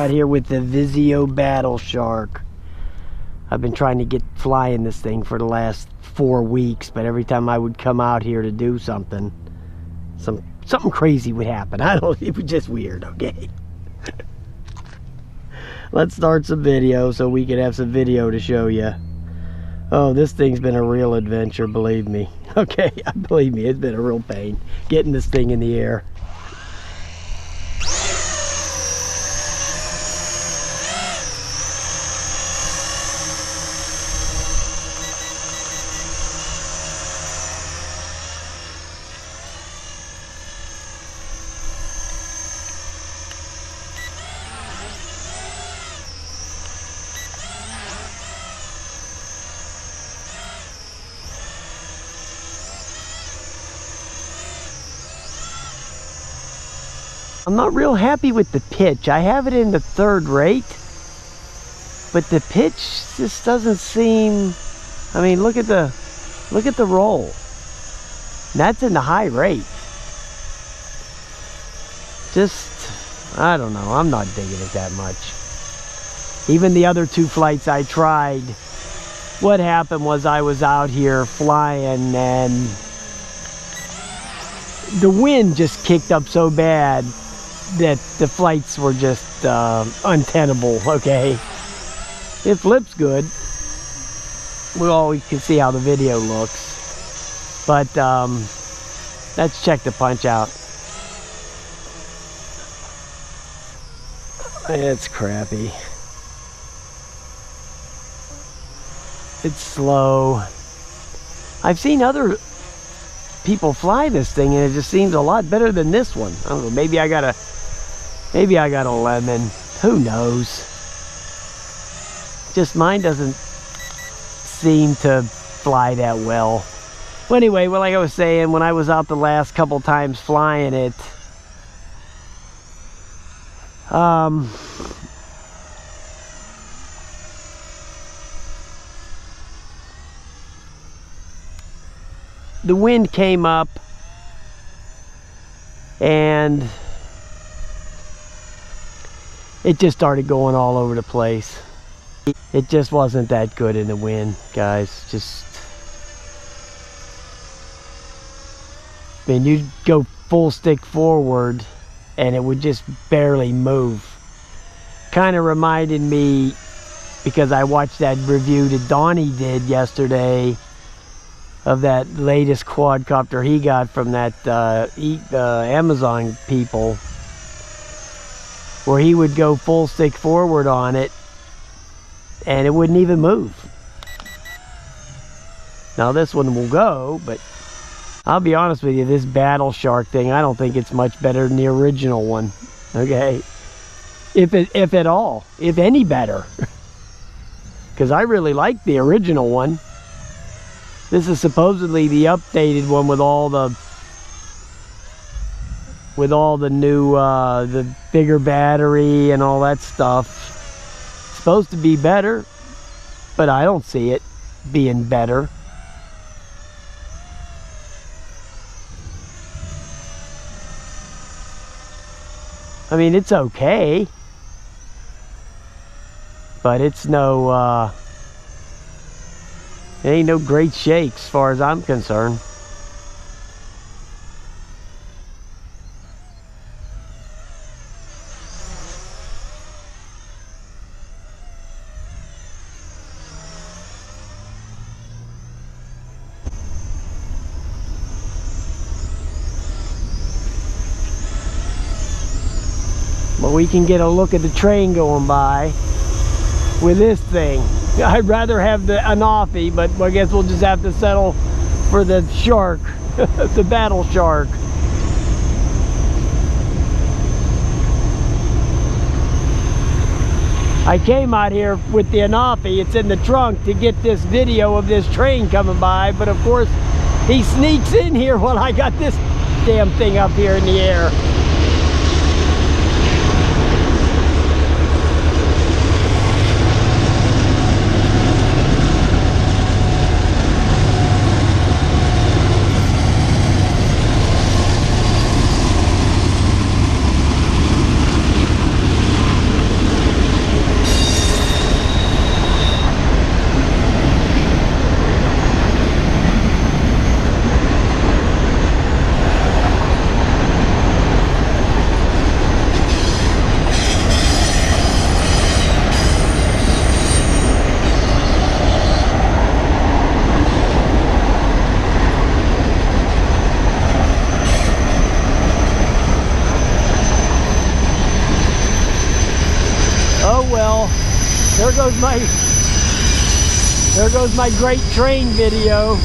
out here with the Visuo Battle Shark. I've been trying to get flying this thing for the last 4 weeks, but every time I would come out here to do something, something crazy would happen. It was just weird, okay? Let's start some video so we can have some video to show you. Oh, this thing's been a real adventure, believe me. Okay, believe me, it's been a real pain getting this thing in the air. I'm not real happy with the pitch. I have it in the 3rd rate, but the pitch just doesn't seem. I mean, look at the roll. And that's in the high rate. Just, I don't know. I'm not digging it that much. Even the other 2 flights I tried, what happened was I was out here flying and the wind just kicked up so bad that the flights were just untenable. Okay, it flips good. We can see how the video looks, but let's check the punch out. It's crappy. It's slow. I've seen other people fly this thing and it just seems a lot better than this one. I don't know, maybe I got a lemon, who knows. Just mine doesn't seem to fly that well. Well, anyway, well, like I was saying, when I was out the last couple times flying it, the wind came up and it just started going all over the place. It just wasn't that good in the wind, guys. I mean, you'd go full stick forward and it would just barely move. Kind of reminded me, because I watched that review that Donnie did yesterday of that latest quadcopter he got from that Amazon people, where he would go full stick forward on it and it wouldn't even move. Now this one will go, but I'll be honest with you, this Battle Shark thing, I don't think it's much better than the original one. Okay, if at all, if any better, because I really like the original one. This is supposedly the updated one with all the new the bigger battery and all that stuff. It's supposed to be better, but I don't see it being better. I mean, it's okay, but it's no it ain't no great shake as far as I'm concerned. But we can get a look at the train going by with this thing. I'd rather have the Anafi, but I guess we'll just have to settle for the Shark, the Battle Shark. I came out here with the Anafi, it's in the trunk, to get this video of this train coming by, but of course he sneaks in here while I got this damn thing up here in the air. there goes my great train video.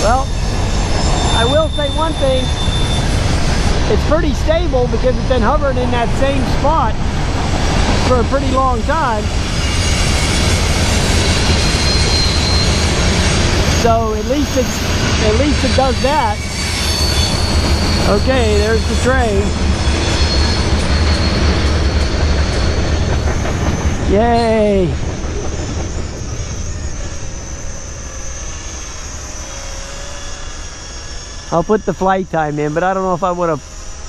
Well, I will say one thing, it's pretty stable because it's been hovering in that same spot for a pretty long time. So at least it does that. Okay, there's the train. Yay! I'll put the flight time in, but I don't know if I want to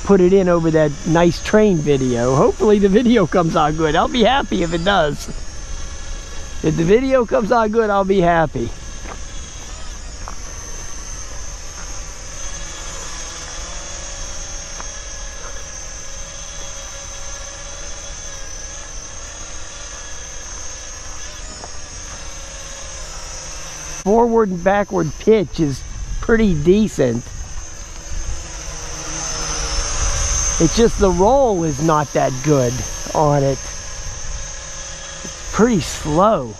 put it in over that nice train video. Hopefully the video comes out good. I'll be happy if it does. If the video comes out good, I'll be happy. Forward and backward pitch is pretty decent. It's just the roll is not that good on it. It's pretty slow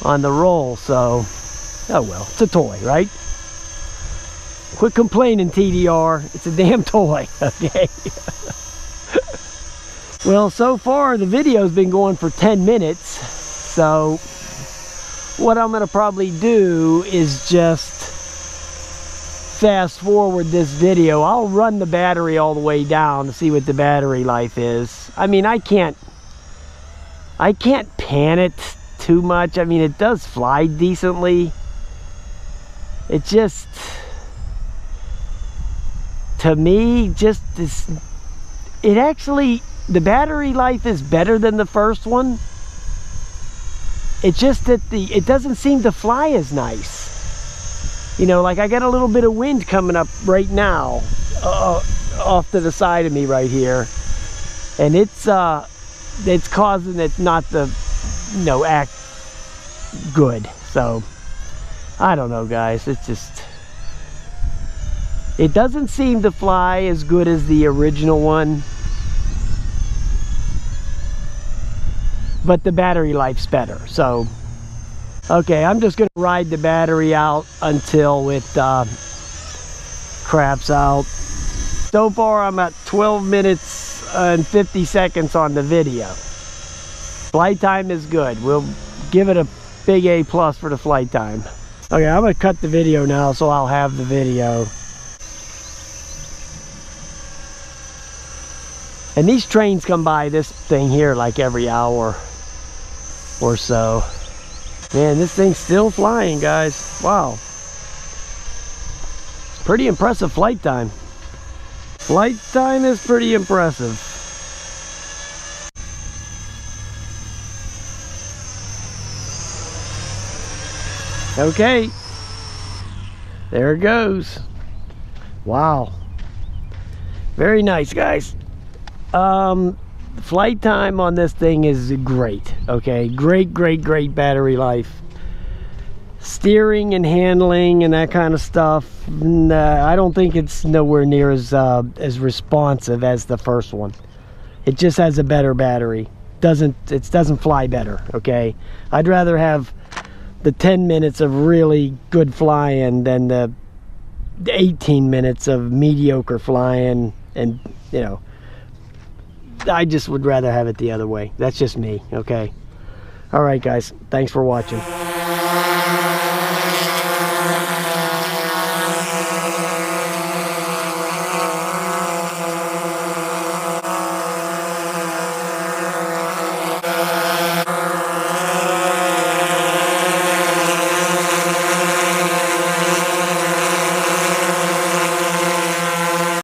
on the roll, so oh well, it's a toy, right? Quit complaining, TDR. It's a damn toy, okay? Well, so far the video's been going for 10 minutes, so what I'm going to probably do is just fast forward this video. I'll run the battery all the way down to see what the battery life is. I mean, I can't pan it too much. I mean, it does fly decently. It just, to me, just is, it actually, the battery life is better than the first one. It's just that it doesn't seem to fly as nice. You know, like I got a little bit of wind coming up right now, off to the side of me right here. And it's causing it not to, you know, act good. So, I don't know, guys. It's just, it doesn't seem to fly as good as the original one. But the battery life's better, so okay, I'm just gonna ride the battery out until it craps out. So far I'm at 12 minutes and 50 seconds on the video. Flight time is good. We'll give it a big A+ for the flight time. Okay, I'm gonna cut the video now so I'll have the video. And these trains come by this thing here like every hour or so. Man, this thing's still flying, guys. Wow. Pretty impressive flight time. Flight time is pretty impressive. Okay. There it goes. Wow. Very nice, guys. Flight time on this thing is great. Okay, great battery life. Steering and handling and that kind of stuff, I don't think it's nowhere near as responsive as the first one. It just has a better battery. It doesn't fly better. Okay, I'd rather have the 10 minutes of really good flying than the 18 minutes of mediocre flying. And you know, I just would rather have it the other way. That's just me, okay? All right, guys. Thanks for watching.